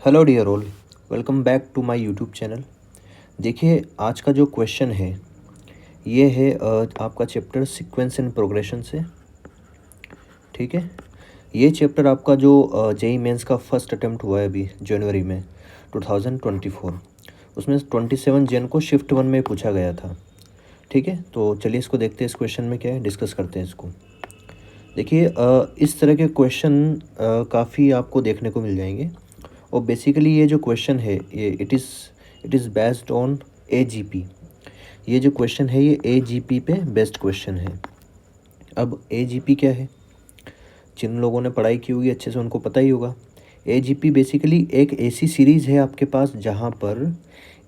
Hello dear all, welcome back to my YouTube channel. देखिए, आज का जो क्वेश्चन है ये है आपका चैप्टर सीक्वेंस एंड प्रोग्रेशन से। ठीक है, ये चैप्टर आपका जो जेई मेंस का फर्स्ट अटेम्प्ट हुआ है अभी जनवरी में 2024, उसमें 27 जन को शिफ्ट 1 में पूछा गया था। ठीक है, तो चलिए इसको देखते हैं, इस क्वेश्चन में क्या है, डिस्कस करते हैं इसको। देखिए, इस तरह के क्वेश्चन काफ़ी आपको देखने को मिल जाएंगे और बेसिकली ये जो क्वेश्चन है ये it is based on AGP. ये जो क्वेश्चन है ये एजीपी पे बेस्ड क्वेश्चन है। अब एजीपी क्या है, जिन लोगों ने पढ़ाई की होगी अच्छे से उनको पता ही होगा। एजीपी बेसिकली एक ऐसी सीरीज़ है आपके पास जहाँ पर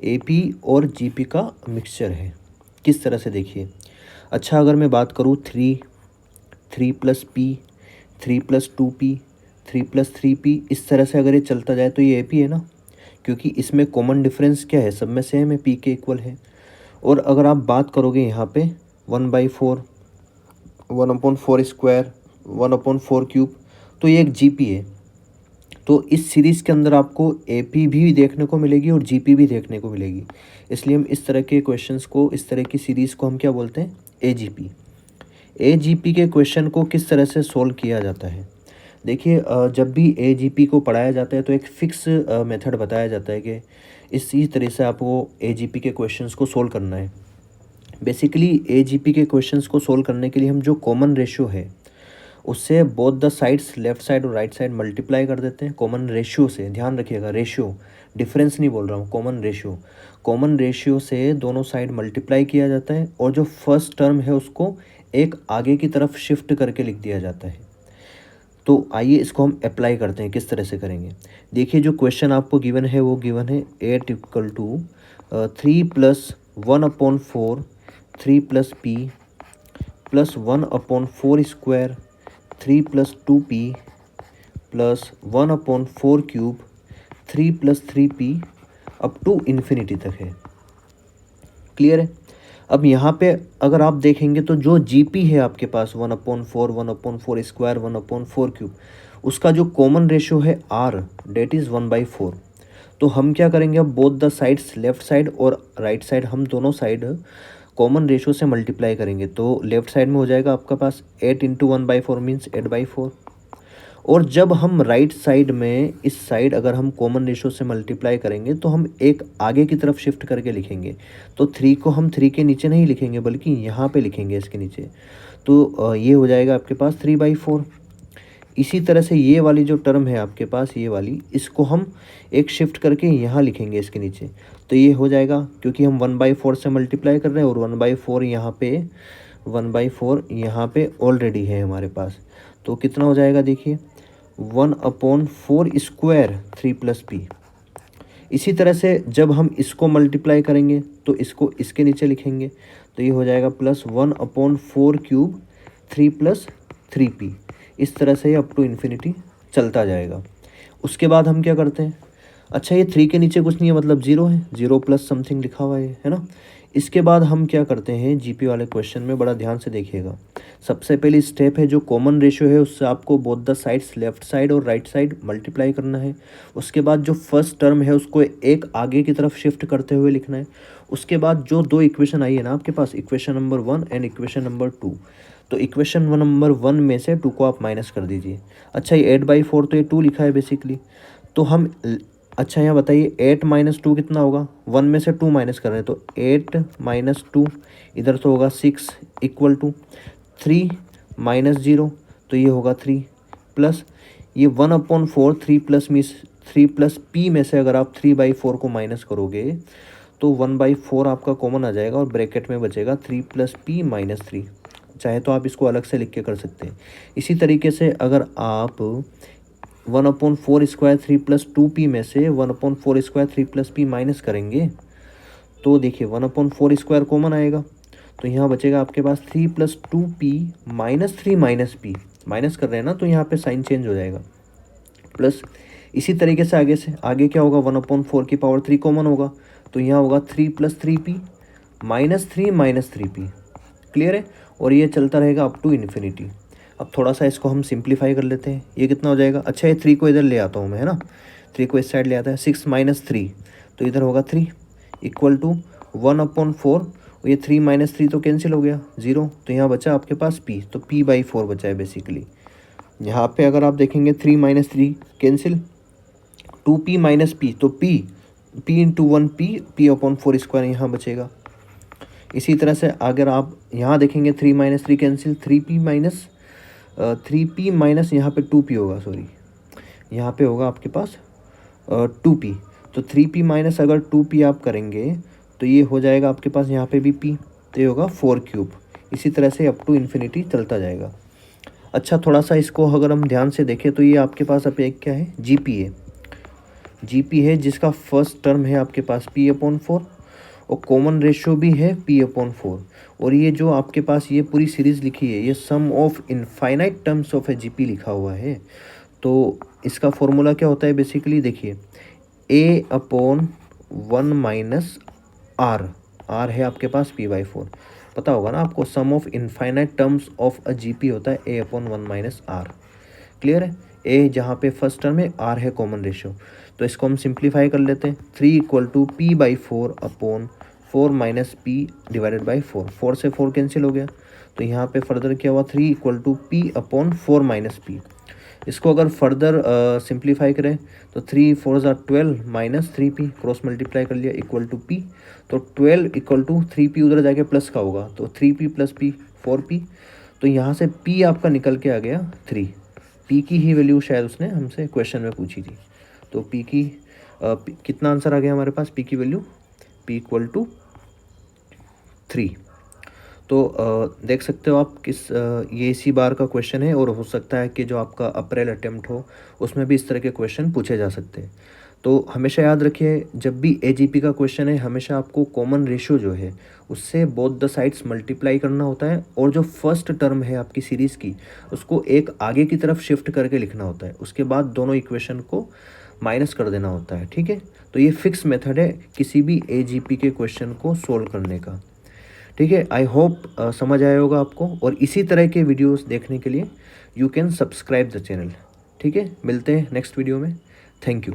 एपी और जीपी का मिक्सचर है। किस तरह से देखिए, अच्छा अगर मैं बात करूँ 3+P 3+2P 3+3P, इस तरह से अगर ये चलता जाए तो ये एपी है ना, क्योंकि इसमें कॉमन डिफरेंस क्या है, सब में सेम है, पी के इक्वल है। और अगर आप बात करोगे यहाँ पे 1/4 1/4² 1/4³ तो ये एक जीपी है। तो इस सीरीज़ के अंदर आपको एपी भी देखने को मिलेगी और जीपी भी देखने को मिलेगी, इसलिए हम इस तरह के क्वेश्चंस को, इस तरह की सीरीज़ को हम क्या बोलते हैं, एजीपी। एजीपी के क्वेश्चन को किस तरह से सोल्व किया जाता है। देखिए, जब भी एजीपी को पढ़ाया जाता है तो एक फ़िक्स मेथड बताया जाता है कि इसी तरह से आपको एजीपी के क्वेश्चंस को सोल्व करना है। बेसिकली एजीपी के क्वेश्चंस को सोल्व करने के लिए हम जो कॉमन रेशियो है उससे both the sides, left side और राइट साइड मल्टीप्लाई कर देते हैं। कॉमन रेशियो से, ध्यान रखिएगा, रेशियो, डिफरेंस नहीं बोल रहा हूँ, कॉमन रेशियो से दोनों साइड मल्टीप्लाई किया जाता है और जो फर्स्ट टर्म है उसको एक आगे की तरफ शिफ्ट करके लिख दिया जाता है। तो आइए इसको हम अप्लाई करते हैं, किस तरह से करेंगे। देखिए, जो क्वेश्चन आपको गिवन है वो गिवन है 8 = 3+1/4 3+P plus 1/4² 3+2P plus 1/4³ 3+3P up to infinity तक है। क्लियर है। अब यहाँ पे अगर आप देखेंगे तो जो जीपी है आपके पास 1/4 1/4² 1/4³, उसका जो कॉमन रेशियो है आर, डेट इज़ 1/4। तो हम क्या करेंगे, अब both the sides, left side और राइट साइड, हम दोनों साइड कॉमन रेशियो से मल्टीप्लाई करेंगे। तो लेफ्ट साइड में हो जाएगा आपका पास 8 × 1/4 मीन्स 8/4। और जब हम राइट साइड में, इस साइड अगर हम कॉमन रेशियो से मल्टीप्लाई करेंगे तो हम एक आगे की तरफ शिफ्ट करके लिखेंगे। तो 3 को हम 3 के नीचे नहीं लिखेंगे बल्कि यहाँ पे लिखेंगे, इसके नीचे। तो ये हो जाएगा आपके पास 3/4। इसी तरह से ये वाली जो टर्म है आपके पास, ये वाली, इसको हम एक शिफ्ट करके यहाँ लिखेंगे इसके नीचे। तो ये हो जाएगा, क्योंकि हम 1/4 से मल्टीप्लाई कर रहे हैं और 1/4 यहाँ पे, 1/4 यहाँ पे ऑलरेडी है हमारे पास। तो कितना हो जाएगा, देखिए 1/4² 3+P। इसी तरह से जब हम इसको मल्टीप्लाई करेंगे तो इसको इसके नीचे लिखेंगे। तो ये हो जाएगा प्लस 1/4³ 3+3P। इस तरह से ये अप टू इन्फिनिटी चलता जाएगा। उसके बाद हम क्या करते हैं, अच्छा ये 3 के नीचे कुछ नहीं है, मतलब 0 है, 0 प्लस समथिंग लिखा हुआ है ना। इसके बाद हम क्या करते हैं, जीपी वाले क्वेश्चन में बड़ा ध्यान से देखिएगा। सबसे पहली स्टेप है, जो कॉमन रेशियो है उससे आपको both the sides, left side और राइट साइड मल्टीप्लाई करना है। उसके बाद जो फर्स्ट टर्म है उसको एक आगे की तरफ शिफ्ट करते हुए लिखना है। उसके बाद जो दो इक्वेशन आई है ना आपके पास, equation number 1 and equation number 2, तो इक्वेशन नंबर 1 में से 2 को आप माइनस कर दीजिए। अच्छा, ये 8/4 तो ये 2 लिखा है बेसिकली, तो हम, अच्छा यहाँ बताइए 8 - 2 कितना होगा, 1 में से 2 माइनस कर रहे हैं तो 8 - 2, इधर तो होगा 6 इक्वल टू 3 - 0, तो ये होगा 3 प्लस ये 1/4 3+P में से अगर आप 3/4 को माइनस करोगे तो 1/4 आपका कॉमन आ जाएगा और ब्रैकेट में बचेगा 3+P - 3। चाहे तो आप इसको अलग से लिख के कर सकते हैं। इसी तरीके से अगर आप 1/4² 3+2P में से 1/4² 3+P माइनस करेंगे तो देखिए 1/4² कॉमन आएगा, तो यहाँ बचेगा आपके पास 3+2P - 3 - P, माइनस कर रहे हैं ना तो यहाँ पे साइन चेंज हो जाएगा, प्लस इसी तरीके से आगे क्या होगा, 1/4 की पावर 3 कॉमन होगा, तो यहाँ होगा 3+3P - 3P। क्लियर है। और ये चलता रहेगा अप टू इन्फिनिटी। अब थोड़ा सा इसको हम सिंप्लीफाई कर लेते हैं, ये कितना हो जाएगा, अच्छा ये 3 को इधर ले आता हूँ मैं, है ना, 3 को इस साइड ले आता है, 6 माइनस 3 तो इधर होगा 3 इक्वल टू 1/4, ये 3 माइनस 3 तो कैंसिल हो गया 0, तो यहाँ बचा आपके पास p, तो p/4 बचा है बेसिकली। यहाँ पे अगर आप देखेंगे 3 minus 3 cancel, 2p minus p तो p into 1p, p/4 square यहाँ बचेगा। इसी तरह से अगर आप यहाँ देखेंगे 3 माइनस 3 कैंसिल, 3p माइनस यहाँ पे 2p होगा, सॉरी यहाँ पे होगा आपके पास 2p, तो 3p माइनस अगर 2p आप करेंगे तो ये हो जाएगा आपके पास यहाँ पे भी p, तो ये होगा 4 क्यूब। इसी तरह से अप टू इन्फिनिटी चलता जाएगा। अच्छा, थोड़ा सा इसको अगर हम ध्यान से देखें तो ये आपके पास अब एक क्या है, जीपी है जिसका फर्स्ट टर्म है आपके पास p/4 और कॉमन रेशियो भी है p/4, और ये जो आपके पास ये पूरी सीरीज़ लिखी है ये sum of infinite terms of a GP लिखा हुआ है। तो इसका फॉर्मूला क्या होता है बेसिकली, देखिए a/1 माइनस r है आपके पास p/4, पता होगा ना आपको, sum of infinite terms of a GP होता है a/1 माइनस r। क्लियर है, a जहाँ पे फर्स्ट टर्म है, r है कॉमन रेशियो, तो इसको हम सिंप्लीफाई कर लेते हैं। 3 equal to p/4/4 minus p divided by 4 से 4 कैंसिल हो गया, तो यहाँ पे फर्दर क्या हुआ, 3 equal to p/4 minus p। इसको अगर फर्दर सिंप्लीफाई करें तो 3 4 12 माइनस 3p, क्रॉस मल्टीप्लाई कर लिया इक्वल टू p, तो 12 इक्वल टू 3p उधर जाके प्लस का होगा, तो 3p प्लस p 4p, तो यहाँ से p आपका निकल के आ गया 3। p की ही वैल्यू शायद उसने हमसे क्वेश्चन में पूछी थी, तो p की कितना आंसर आ गया हमारे पास, p की वैल्यू p इक्वल टू 3। तो देख सकते हो आप ये इसी बार का क्वेश्चन है, और हो सकता है कि जो आपका अप्रैल अटेम्प्ट हो उसमें भी इस तरह के क्वेश्चन पूछे जा सकते हैं। तो हमेशा याद रखिए, जब भी एजीपी का क्वेश्चन है हमेशा आपको कॉमन रेशियो जो है उससे बोथ द साइड्स मल्टीप्लाई करना होता है, और जो फर्स्ट टर्म है आपकी सीरीज़ की उसको एक आगे की तरफ शिफ्ट करके लिखना होता है, उसके बाद दोनों इक्वेशन को माइनस कर देना होता है। ठीक है, तो ये फिक्स मेथड है किसी भी एजीपी के क्वेश्चन को सोल्व करने का। ठीक है, आई होप समझ आया होगा आपको, और इसी तरह के वीडियोस देखने के लिए you can subscribe the channel. ठीक है, मिलते हैं नेक्स्ट वीडियो में। Thank you.